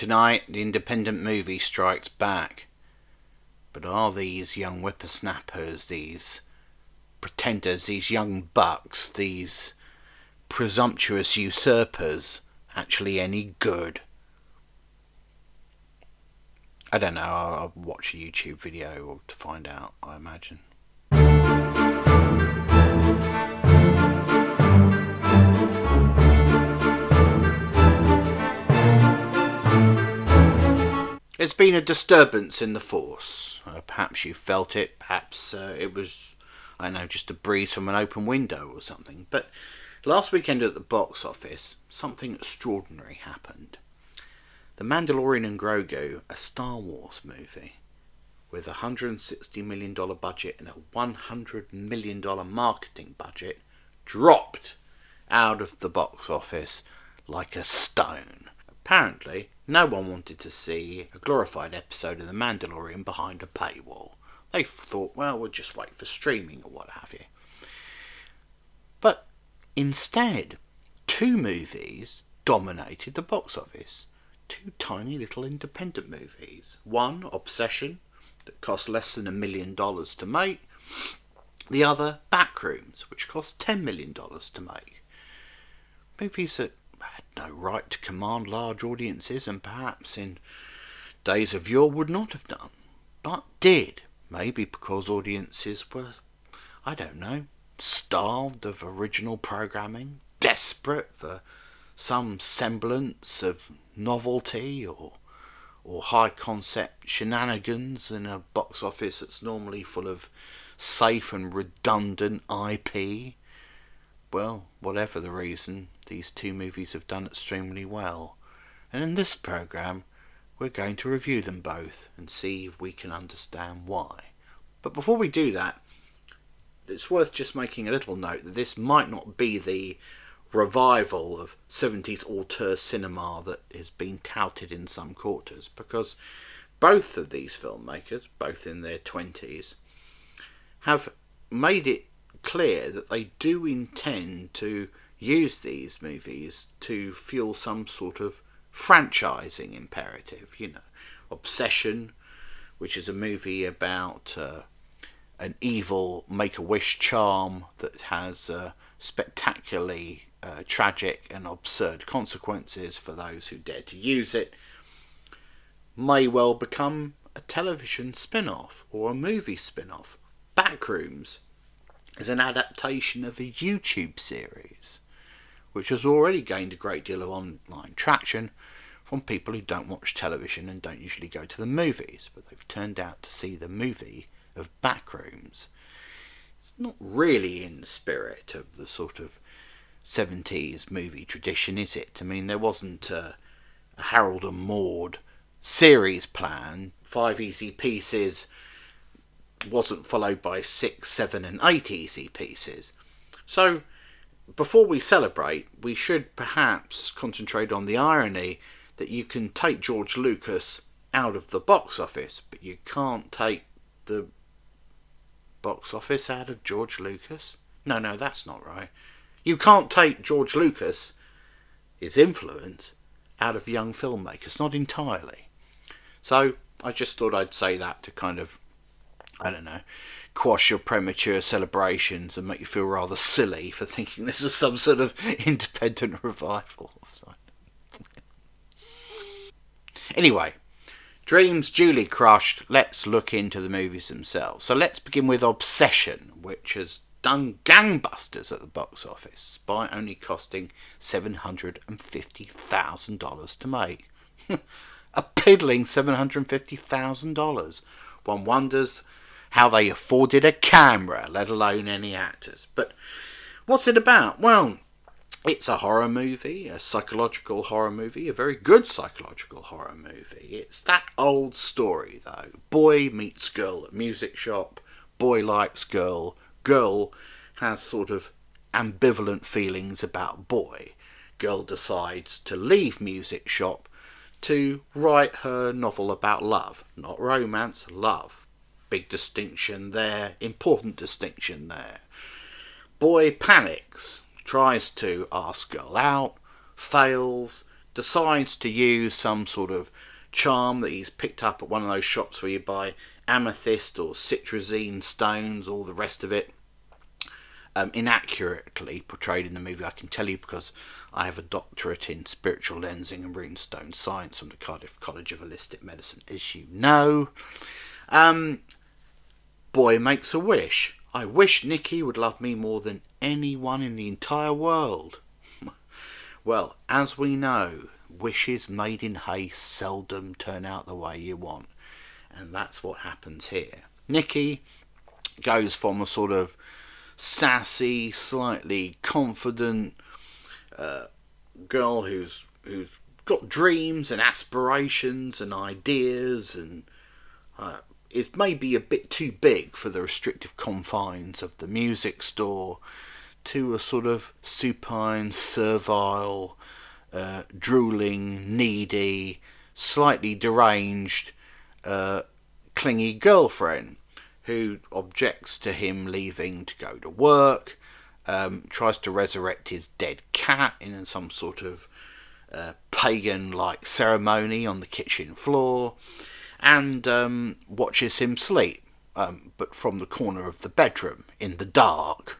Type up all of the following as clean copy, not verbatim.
Tonight, the independent movie strikes back. But are these young whippersnappers, these pretenders, these young bucks, these presumptuous usurpers actually any good? I don't know, I'll watch a YouTube video to find out, I imagine. There's been a disturbance in the force. Perhaps you felt it, perhaps it was, I don't know, just a breeze from an open window or something. But last weekend at the box office, something extraordinary happened. The Mandalorian and Grogu, a Star Wars movie, with a $160 million budget and a $100 million marketing budget, dropped out of the box office like a stone. Apparently, no one wanted to see a glorified episode of The Mandalorian behind a paywall. They thought, well, we'll just wait for streaming or what have you. But instead, two movies dominated the box office. Two tiny little independent movies. One, Obsession, that cost less than $1 million to make. The other, Backrooms, which cost $10 million to make. Movies that had no right to command large audiences and perhaps in days of yore would not have done, but did. Maybe because audiences were, I don't know, starved of original programming, desperate for some semblance of novelty or high concept shenanigans in a box office that's normally full of safe and redundant IP. Well, whatever the reason, these two movies have done extremely well. And in this programme, we're going to review them both and see if we can understand why. But before we do that, it's worth just making a little note that this might not be the revival of 70s auteur cinema that has been touted in some quarters, because both of these filmmakers, both in their 20s, have made it clear that they do intend to use these movies to fuel some sort of franchising imperative. You know, Obsession, which is a movie about an evil Make-A-Wish charm that has spectacularly tragic and absurd consequences for those who dare to use it, may well become a television spin-off or a movie spin-off. Backrooms is an adaptation of a YouTube series which has already gained a great deal of online traction from people who don't watch television and don't usually go to the movies, but they've turned out to see the movie of Backrooms. It's not really in the spirit of the sort of 70s movie tradition, is it? I mean, there wasn't a Harold and Maude series plan. 5 easy pieces wasn't followed by 6, 7 and 8 easy pieces. So before we celebrate, we should perhaps concentrate on the irony that you can take George Lucas out of the box office, but you can't take the box office out of George Lucas. No, that's not right. You can't take George Lucas, his influence, out of young filmmakers. Not entirely. So I just thought I'd say that to kind of, I don't know, quash your premature celebrations and make you feel rather silly for thinking this was some sort of independent revival. Anyway, dreams duly crushed, let's look into the movies themselves. So let's begin with Obsession, which has done gangbusters at the box office, despite only costing $750,000 to make. A piddling $750,000. One wonders how they afforded a camera, let alone any actors. But what's it about? Well, it's a horror movie, a psychological horror movie, a very good psychological horror movie. It's that old story, though. Boy meets girl at music shop, boy likes girl, girl has sort of ambivalent feelings about boy. Girl decides to leave music shop to write her novel about love. Not romance, love. Big distinction there, important distinction there. Boy panics, tries to ask girl out, fails, decides to use some sort of charm that he's picked up at one of those shops where you buy amethyst or citrazine stones, all the rest of it, inaccurately portrayed in the movie. I can tell you because I have a doctorate in spiritual lensing and runestone science from the Cardiff College of Holistic Medicine, as you know. Boy makes a wish. I wish Nicky would love me more than anyone in the entire world. Well, as we know, wishes made in haste seldom turn out the way you want. And that's what happens here. Nicky goes from a sort of sassy, slightly confident girl who's got dreams and aspirations and ideas, and it may be a bit too big for the restrictive confines of the music store, to a sort of supine, servile, drooling, needy, slightly deranged, clingy girlfriend who objects to him leaving to go to work, tries to resurrect his dead cat in some sort of pagan-like ceremony on the kitchen floor, and watches him sleep, but from the corner of the bedroom in the dark.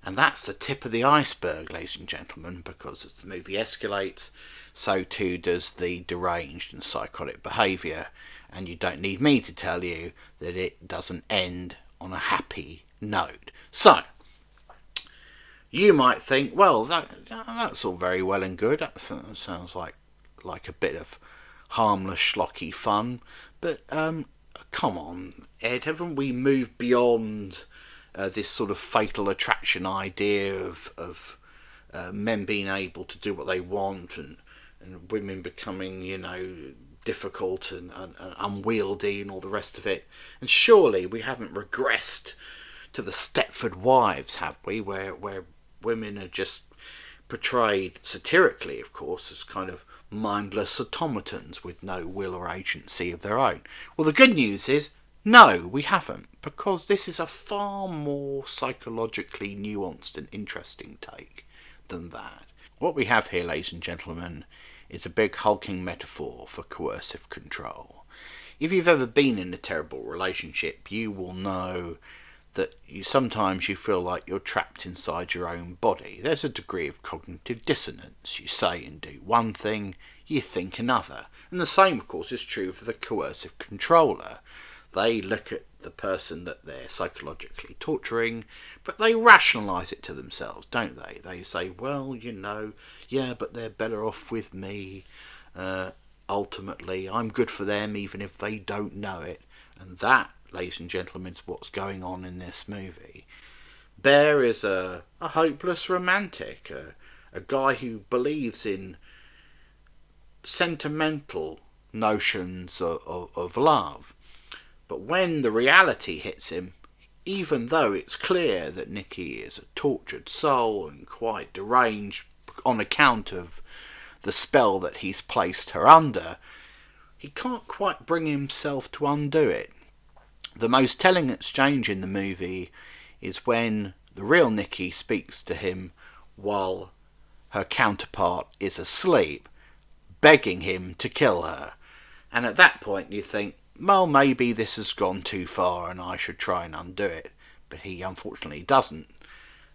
And that's the tip of the iceberg, ladies and gentlemen, because as the movie escalates, so too does the deranged and psychotic behaviour. And you don't need me to tell you that it doesn't end on a happy note. So, you might think, well, that's all very well and good. That sounds like a bit of harmless, schlocky fun. But come on, Ed, haven't we moved beyond this sort of fatal attraction idea of men being able to do what they want and women becoming, difficult and unwieldy and all the rest of it? And surely we haven't regressed to the Stepford Wives, have we, where women are just portrayed satirically, of course, as kind of mindless automatons with no will or agency of their own? Well, the good news is, no, we haven't, because this is a far more psychologically nuanced and interesting take than that. What we have here, ladies and gentlemen, is a big hulking metaphor for coercive control. If you've ever been in a terrible relationship, you will know that sometimes you feel like you're trapped inside your own body. There's a degree of cognitive dissonance. You say and do one thing, you think another. And the same, of course, is true for the coercive controller. They look at the person that they're psychologically torturing, but they rationalise it to themselves, don't they? They say, well, yeah, but they're better off with me. Ultimately, I'm good for them, even if they don't know it. And that, ladies and gentlemen, is what's going on in this movie. Bear is a hopeless romantic, a guy who believes in sentimental notions of love. But when the reality hits him, even though it's clear that Nicky is a tortured soul and quite deranged on account of the spell that he's placed her under, he can't quite bring himself to undo it. The most telling exchange in the movie is when the real Nicky speaks to him while her counterpart is asleep, begging him to kill her. And at that point you think, well, maybe this has gone too far and I should try and undo it. But he unfortunately doesn't,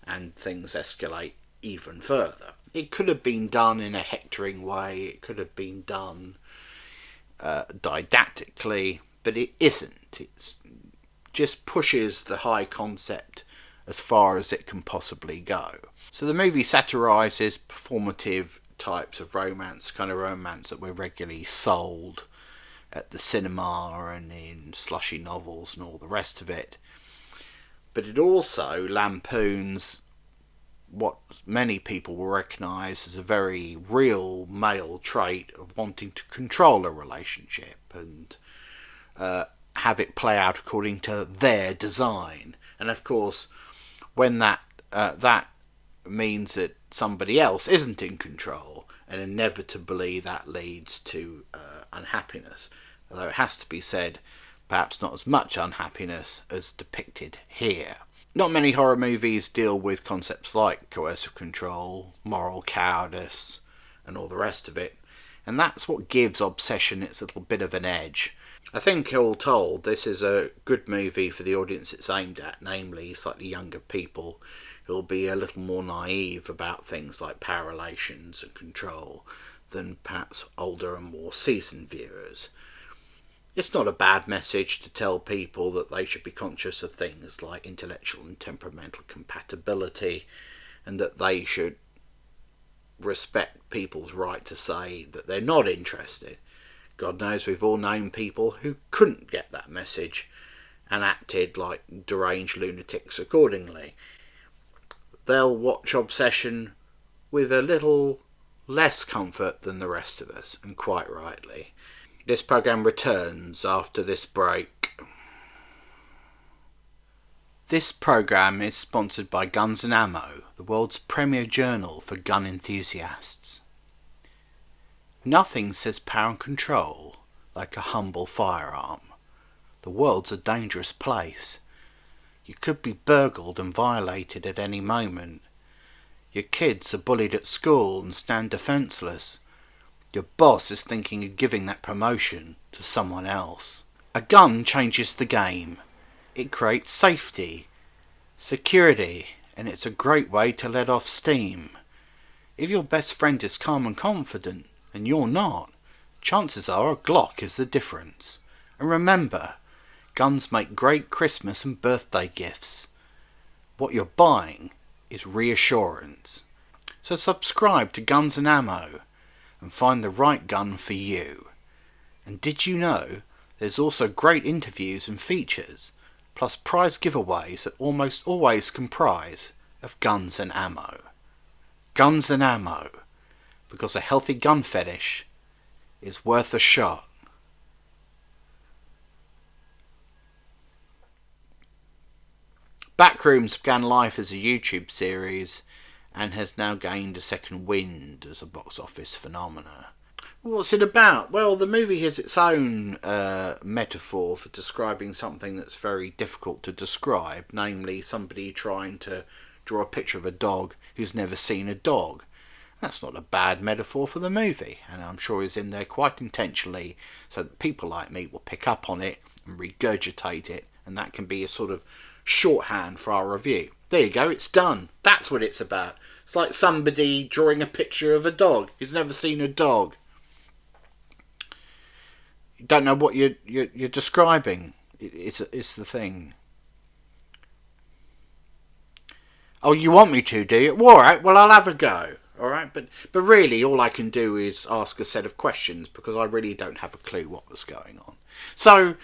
and things escalate even further. It could have been done in a hectoring way, it could have been done didactically, but it isn't. It just pushes the high concept as far as it can possibly go. So the movie satirises performative types of romance, kind of romance that we're regularly sold at the cinema and in slushy novels and all the rest of it. But it also lampoons what many people will recognise as a very real male trait of wanting to control a relationship and have it play out according to their design. And of course, when that means that somebody else isn't in control, and inevitably that leads to unhappiness. Although it has to be said, perhaps not as much unhappiness as depicted here. Not many horror movies deal with concepts like coercive control, moral cowardice, and all the rest of it. And that's what gives Obsession its little bit of an edge. I think, all told, this is a good movie for the audience it's aimed at, namely slightly younger people who'll be a little more naive about things like power relations and control than perhaps older and more seasoned viewers. It's not a bad message to tell people that they should be conscious of things like intellectual and temperamental compatibility, and that they should respect people's right to say that they're not interested. God knows we've all known people who couldn't get that message and acted like deranged lunatics accordingly. They'll watch Obsession with a little less comfort than the rest of us, and quite rightly. This programme returns after this break. This programme is sponsored by Guns and Ammo, the world's premier journal for gun enthusiasts. Nothing says power and control like a humble firearm. The world's a dangerous place. You could be burgled and violated at any moment. Your kids are bullied at school and stand defenceless. Your boss is thinking of giving that promotion to someone else. A gun changes the game. It creates safety, security, and it's a great way to let off steam. If your best friend is calm and confident, and you're not, chances are a Glock is the difference. And remember, guns make great Christmas and birthday gifts. What you're buying is reassurance. So subscribe to Guns and Ammo and find the right gun for you. And did you know there's also great interviews and features, plus prize giveaways that almost always comprise of Guns and Ammo. Guns and Ammo, because a healthy gun fetish is worth a shot. Backrooms began life as a YouTube series and has now gained a second wind as a box office phenomena. What's it about? Well, the movie has its own metaphor for describing something that's very difficult to describe, namely somebody trying to draw a picture of a dog who's never seen a dog. That's not a bad metaphor for the movie, and I'm sure it's in there quite intentionally so that people like me will pick up on it and regurgitate it, and that can be a sort of shorthand for our review. There you go, it's done. That's what it's about. It's like somebody drawing a picture of a dog who's never seen a dog. You don't know what you're describing. It's the thing. Oh, you want me to, do you? All right, well, I'll have a go. All right, but really all I can do is ask a set of questions because I really don't have a clue what was going on. So,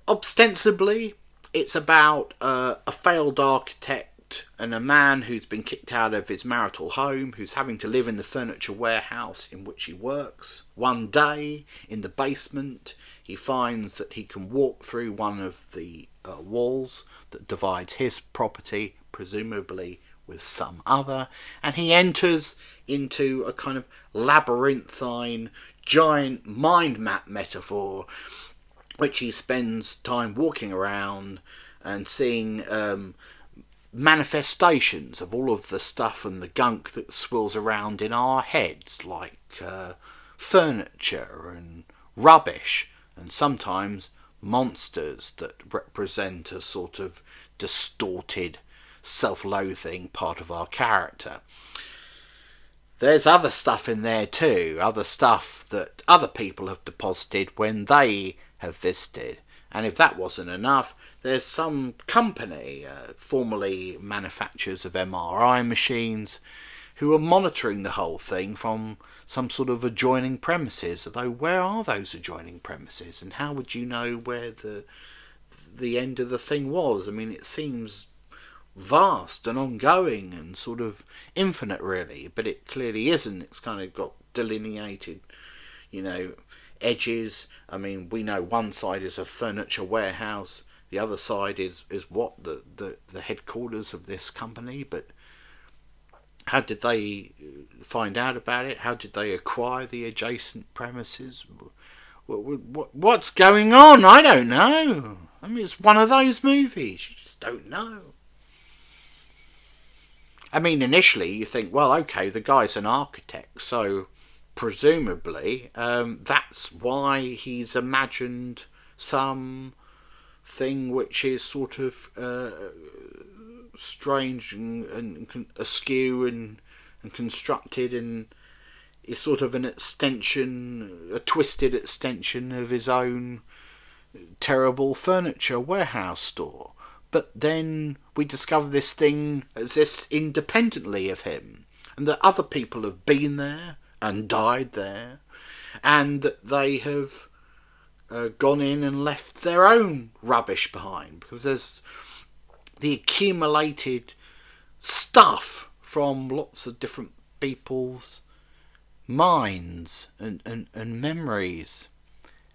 ostensibly, it's about a failed architect and a man who's been kicked out of his marital home, who's having to live in the furniture warehouse in which he works. One day, in the basement, he finds that he can walk through one of the walls that divides his property, presumably with some other, and he enters into a kind of labyrinthine, giant mind map metaphor, which he spends time walking around and seeing manifestations of all of the stuff and the gunk that swirls around in our heads, like furniture and rubbish, and sometimes monsters that represent a sort of distorted, self-loathing part of our character. There's other stuff in there too, other stuff that other people have deposited when they have visited. And if that wasn't enough, there's some company, formerly manufacturers of MRI machines, who are monitoring the whole thing from some sort of adjoining premises. Although, where are those adjoining premises? And how would you know where the end of the thing was? I mean, it seems vast and ongoing and sort of infinite, really, but it clearly isn't. It's kind of got delineated, edges. I mean, we know one side is a furniture warehouse, the other side is what the headquarters of this company. But how did they find out about it? How did they acquire the adjacent premises? What's going on? I don't know. I mean, it's one of those movies. You just don't know. I mean, initially you think, well, okay, the guy's an architect, so presumably that's why he's imagined some thing which is sort of strange and askew and constructed, and is sort of an extension, a twisted extension of his own terrible furniture warehouse store. But then we discover this thing exists independently of him, and that other people have been there and died there, and that they have gone in and left their own rubbish behind, because there's the accumulated stuff from lots of different people's minds and memories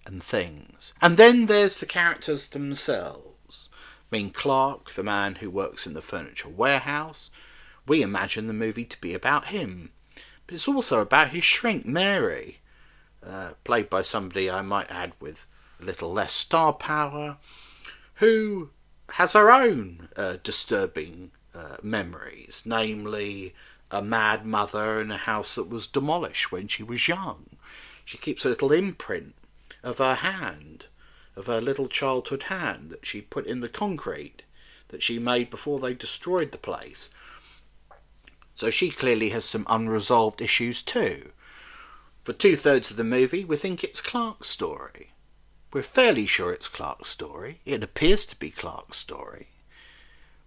and things. And then there's the characters themselves. I mean, Clark, the man who works in the furniture warehouse, we imagine the movie to be about him. But it's also about his shrink, Mary, played by somebody, I might add, with a little less star power, who has her own disturbing memories, namely a mad mother in a house that was demolished when she was young. She keeps a little imprint of her hand, of her little childhood hand that she put in the concrete that she made before they destroyed the place. So she clearly has some unresolved issues too. For 2/3 of the movie, we think it's Clark's story. We're fairly sure it's Clark's story. It appears to be Clark's story.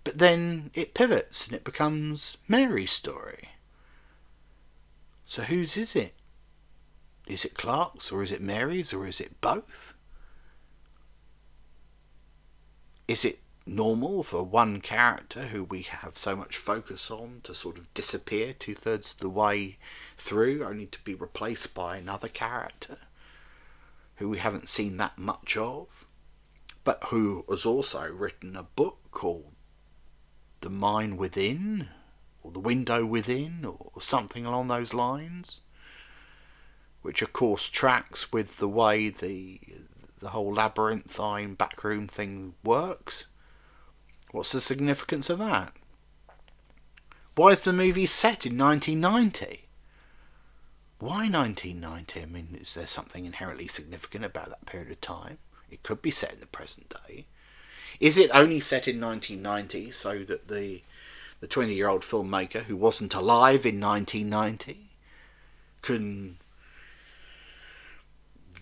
But then it pivots and it becomes Mary's story. So whose is it? Is it Clark's, or is it Mary's, or is it both? Is it normal for one character who we have so much focus on to sort of disappear 2/3 of the way through, only to be replaced by another character who we haven't seen that much of, but who has also written a book called The Mind Within, or The Window Within, or something along those lines, which of course tracks with the way the whole labyrinthine backroom thing works. What's the significance of that? Why is the movie set in 1990? Why 1990? I mean, is there something inherently significant about that period of time? It could be set in the present day. Is it only set in 1990 so that the 20-year-old filmmaker who wasn't alive in 1990 can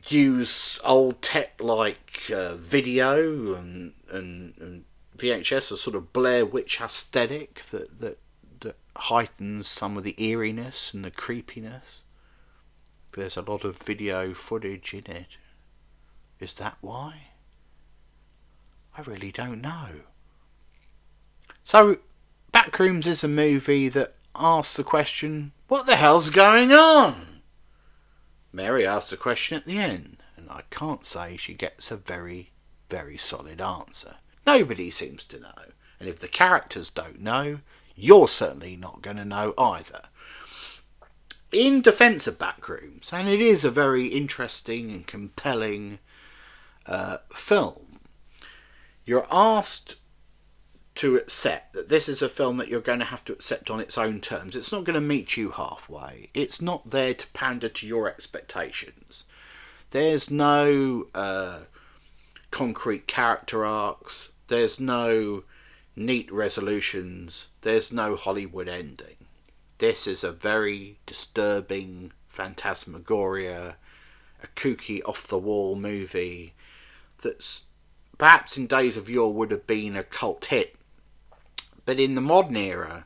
use old tech like video and VHS, a sort of Blair Witch aesthetic that heightens some of the eeriness and the creepiness? There's a lot of video footage in it. Is that why? I really don't know. So, Backrooms is a movie that asks the question, what the hell's going on? Mary asks the question at the end, and I can't say she gets a very, very solid answer. Nobody seems to know, and if the characters don't know, you're certainly not going to know either. In defence of Backrooms, and it is a very interesting and compelling film, you're asked to accept that this is a film that you're going to have to accept on its own terms. It's not going to meet you halfway. It's not there to pander to your expectations. There's no concrete character arcs. There's no neat resolutions. There's no Hollywood ending. This is a very disturbing phantasmagoria, a kooky off-the-wall movie that's perhaps in days of yore would have been a cult hit. But in the modern era,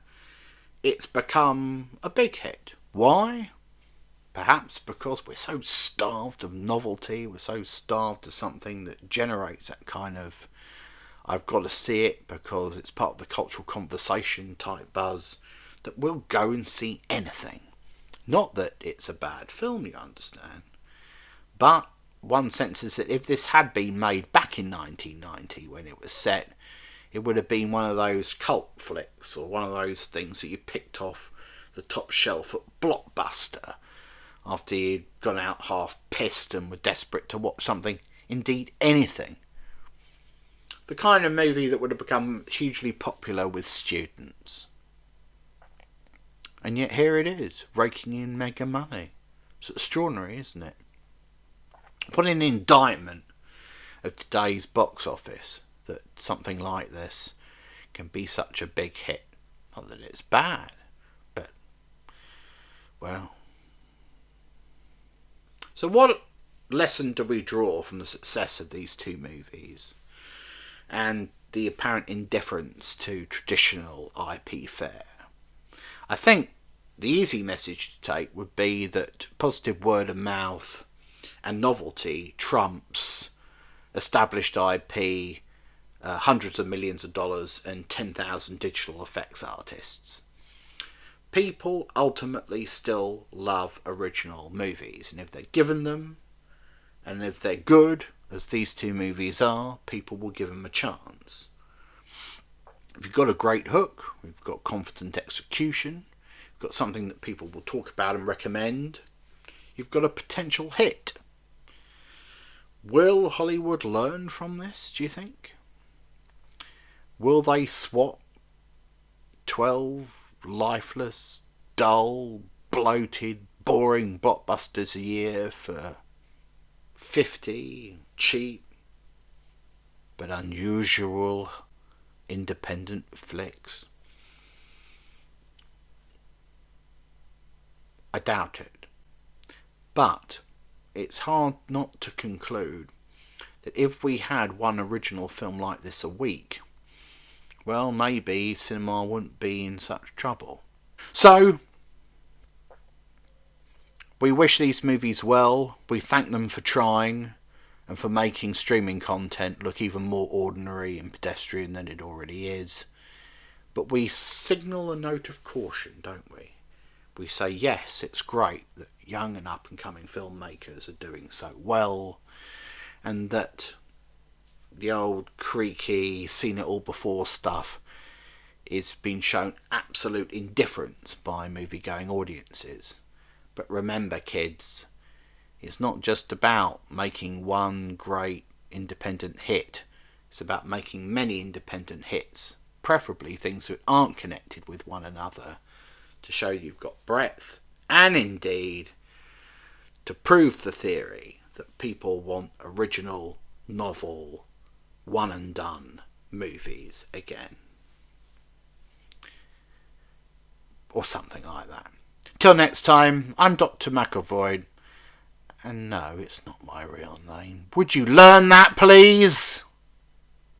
it's become a big hit. Why? Perhaps because we're so starved of novelty, we're so starved of something that generates that kind of I've got to see it because it's part of the cultural conversation type buzz, that we'll go and see anything. Not that it's a bad film, you understand, but one senses that if this had been made back in 1990 when it was set, it would have been one of those cult flicks, or one of those things that you picked off the top shelf at Blockbuster after you'd gone out half pissed and were desperate to watch something, indeed anything. The kind of movie that would have become hugely popular with students. And yet here it is, raking in mega money. It's extraordinary, isn't it? What an indictment of today's box office, that something like this can be such a big hit. Not that it's bad, but, well. So what lesson do we draw from the success of these two movies and the apparent indifference to traditional IP fare? I think the easy message to take would be that positive word of mouth and novelty trumps established IP, hundreds of millions of dollars, and 10,000 digital effects artists. People ultimately still love original movies, and if they're given them, and if they're good, as these two movies are, people will give them a chance. If you've got a great hook, we've got confident execution, you've got something that people will talk about and recommend, you've got a potential hit. Will Hollywood learn from this, do you think? Will they swap 12 lifeless, dull, bloated, boring blockbusters a year for 50 cheap but unusual independent flicks? I doubt it. But it's hard not to conclude that if we had one original film like this a week, well, maybe cinema wouldn't be in such trouble. So, we wish these movies well, we thank them for trying and for making streaming content look even more ordinary and pedestrian than it already is. But we signal a note of caution, don't we? We say, yes, it's great that young and up-and-coming filmmakers are doing so well, and that the old creaky, seen-it-all-before stuff is being shown absolute indifference by movie-going audiences. But remember, kids, it's not just about making one great independent hit. It's about making many independent hits, preferably things that aren't connected with one another, to show you've got breadth, and indeed to prove the theory that people want original, novel, one and done movies again. Or something like that. Till next time, I'm Dr. Macclevoid, and no, it's not my real name. Would you learn that, please?